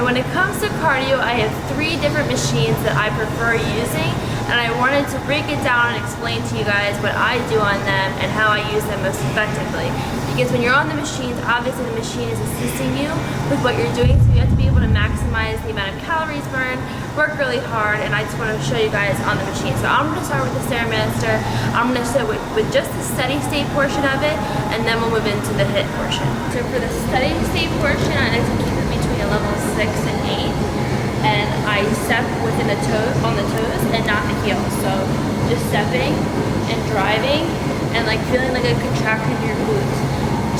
when it comes to cardio, I have 3 different machines that I prefer using, and I wanted to break it down and explain to you guys what I do on them and how I use them most effectively. Because when you're on the machines, obviously the machine is assisting you with what you're doing, so you have to be able to maximize the amount of calories burned, work really hard, and I just want to show you guys on the machine. So I'm going to start with the Stairmaster. I'm going to start with just the steady state portion of it, and then we'll move into the HIIT portion. So for the steady state portion, I like to keep it between a level 6 and 8, and I step within the toes, on the toes, and not the heels. So just stepping and driving, and like feeling like a contraction in your glutes.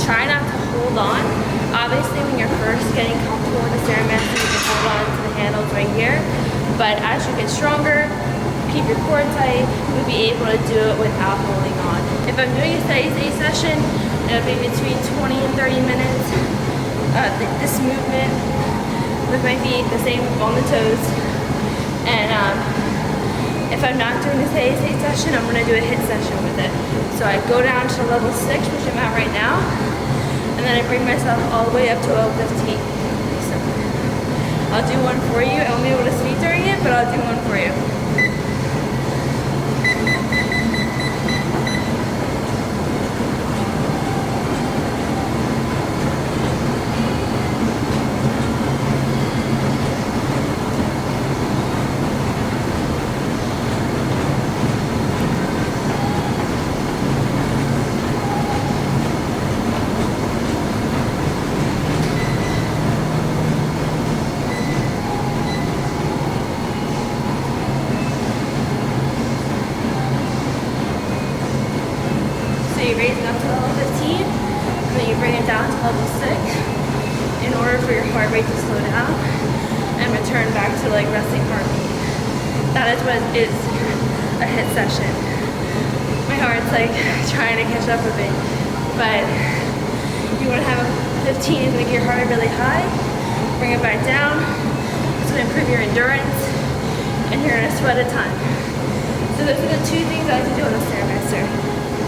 Try not to hold on. Obviously, when you're first getting comfortable with the Stairmaster, you can hold on to the handles right here. But as you get stronger, keep your core tight, you'll be able to do it without holding on. If I'm doing a steady state session, it'll be between 20 and 30 minutes. This movement with my feet, the same on the toes. And if I'm not doing a steady state session, I'm going to do a HIIT session with it. So I go down to level 6, which I'm at right now, and then I bring myself all the way up to level 15. So I'll do one for you. I won't be able to see during it, but I'll do one for you. You raise it up to level 15, and then you bring it down to level 6 in order for your heart rate to slow down and return back to like resting heartbeat. That is what is a HIIT session. My heart's like trying to catch up with me, but you want to have a 15 to make your heart rate really high, bring it back down. It's going to improve your endurance, and you're going to sweat a ton. So those are the 2 things I like to do on the Stairmaster.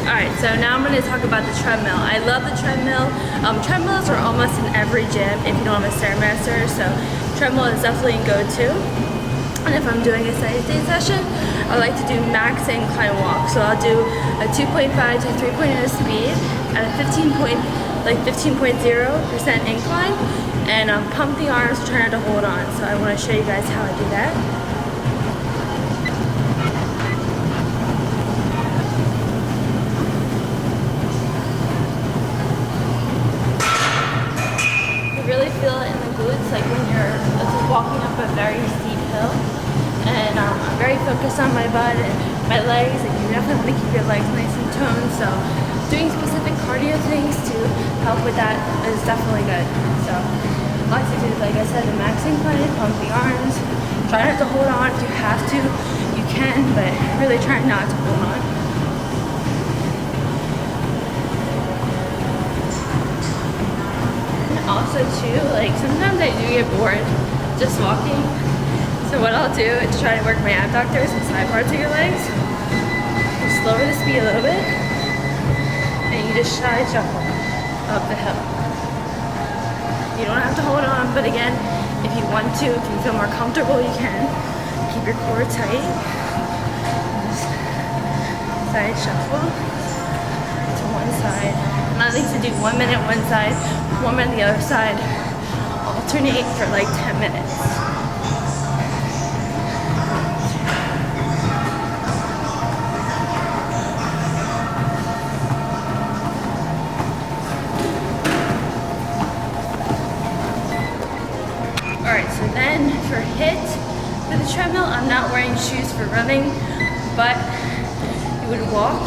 Alright, so now I'm going to talk about the treadmill. I love the treadmill. Treadmills are almost in every gym if you don't have a Stairmaster, so treadmill is definitely a go-to. And if I'm doing a steady state session, I like to do max incline walk. So I'll do a 2.5 to 3.0 speed at a 15.0% incline, and pump the arms, try not to hold on. So I want to show you guys how I do that. Really feel it in the glutes, like when you're just walking up a very steep hill. And I'm very focused on my butt and my legs, and you definitely want to keep your legs nice and toned. So doing specific cardio things to help with that is definitely good. So I like to do, like I said, the max incline, pump the arms. Try not to hold on. If you have to, you can, but really try not to hold on. Also too, like sometimes I do get bored just walking. So what I'll do is try to work my abductors and side parts of your legs. Just lower the speed a little bit, and you just side shuffle up the hill. You don't have to hold on, but again, if you want to, if you feel more comfortable, you can. Keep your core tight. Just side shuffle to one side. And I like to do 1 minute one side, 1 minute the other side, alternate for like 10 minutes. Alright, so then for HIIT, for the treadmill, I'm not wearing shoes for running, but you would walk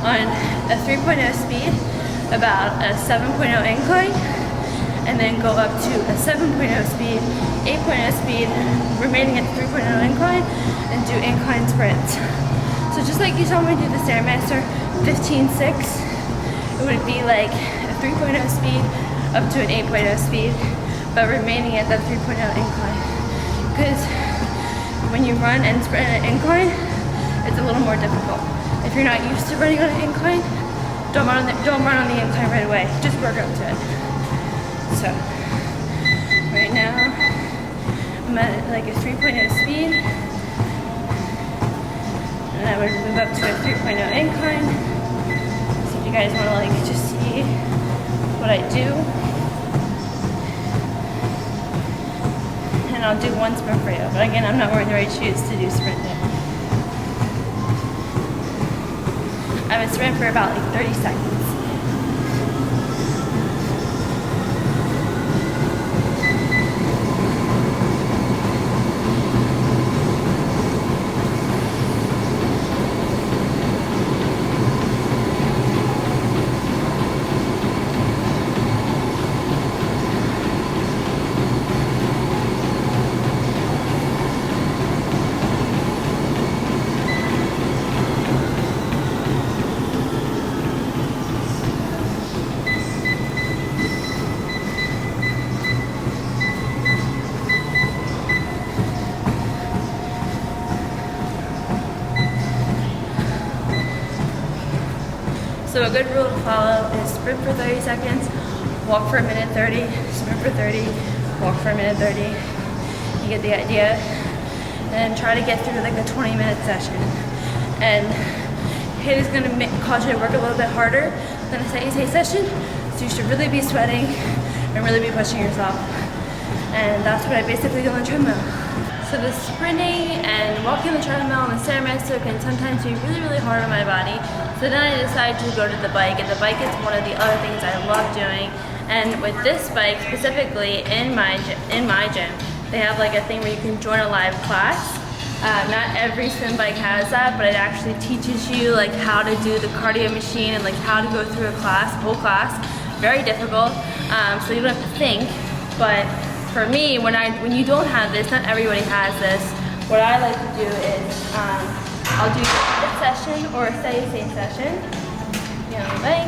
on a 3.0 speed, about a 7.0 incline, and then go up to a 7.0 speed, 8.0 speed, remaining at 3.0 incline, and do incline sprints. So just like you saw me do the Stairmaster 15.6, it would be like a 3.0 speed up to an 8.0 speed, but remaining at that 3.0 incline. Because when you run and sprint at an incline, it's a little more difficult. If you're not used to running on an incline, don't run on the incline right away. Just work up to it. So, right now, I'm at like a 3.0 speed, and I would move up to a 3.0 incline. So if you guys want to like just see what I do, and I'll do one sprint for you. But again, I'm not wearing the right shoes to do sprinting. I would sprint for about like 30 seconds. So a good rule to follow is sprint for 30 seconds, walk for a minute 30, sprint for 30, walk for a minute 30. You get the idea. And try to get through like a 20-minute session. And HIIT is going to cause you to work a little bit harder than a steady-state session. So you should really be sweating and really be pushing yourself. And that's what I basically do on the treadmill. So the sprinting and walking the treadmill and the Stairmaster can sometimes be really, really hard on my body. So then I decided to go to the bike, and the bike is one of the other things I love doing. And with this bike specifically in my gym, they have like a thing where you can join a live class. Not every swim bike has that, but it actually teaches you like how to do the cardio machine and like how to go through a class, whole class. Very difficult, so you don't have to think. But for me, when you don't have this, not everybody has this, what I like to do is I'll do a HIIT session or a steady-state session. Get on the bike.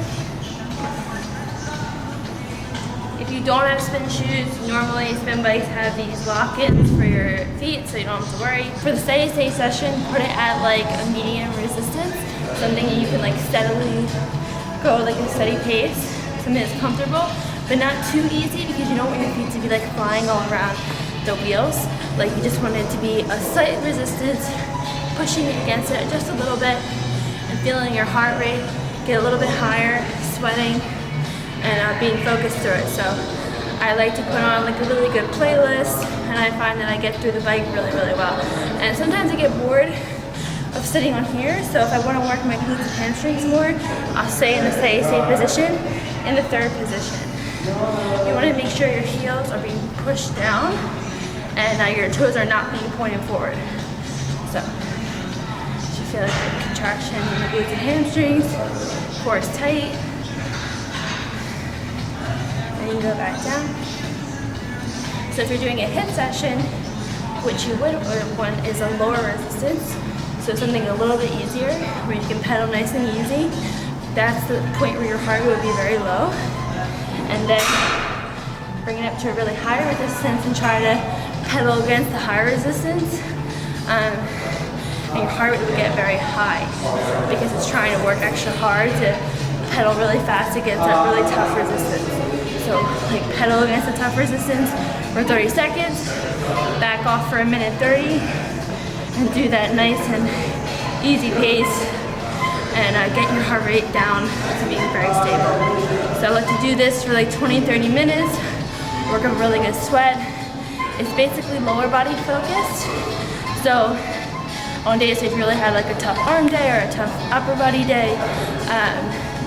If you don't have spin shoes, normally spin bikes have these lock-ins for your feet, so you don't have to worry. For the steady-state session, put it at like a medium resistance, something you can like steadily go like a steady pace, something that's comfortable, but not too easy because you don't want your feet to be like flying all around the wheels. Like you just want it to be a slight resistance, pushing against it just a little bit, and feeling your heart rate get a little bit higher, sweating, and being focused through it. So I like to put on like a really good playlist, and I find that I get through the bike really, really well. And sometimes I get bored of sitting on here, so if I want to work my glutes and hamstrings more, I'll stay in the steady-state position in the third position. You want to make sure your heels are being pushed down and your toes are not being pointed forward. So you feel like a contraction in the glutes and hamstrings, core is tight. And you go back down. So if you're doing a HIIT session, which you would want is a lower resistance, so something a little bit easier where you can pedal nice and easy. That's the point where your heart rate would be very low. And then bring it up to a really high resistance and try to pedal against the high resistance. And your heart rate would get very high because it's trying to work extra hard to pedal really fast against that really tough resistance. So like pedal against the tough resistance for 30 seconds, back off for a minute 30, and do that nice and easy pace, and get your heart rate down to being very stable. So I like to do this for like 20-30 minutes, work up a really good sweat. It's basically lower body focused. So on days if you really had like a tough arm day or a tough upper body day,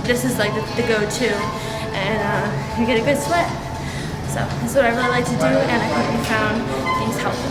this is like the go-to, and you get a good sweat. So that's what I really like to do, and I hope you found these helpful.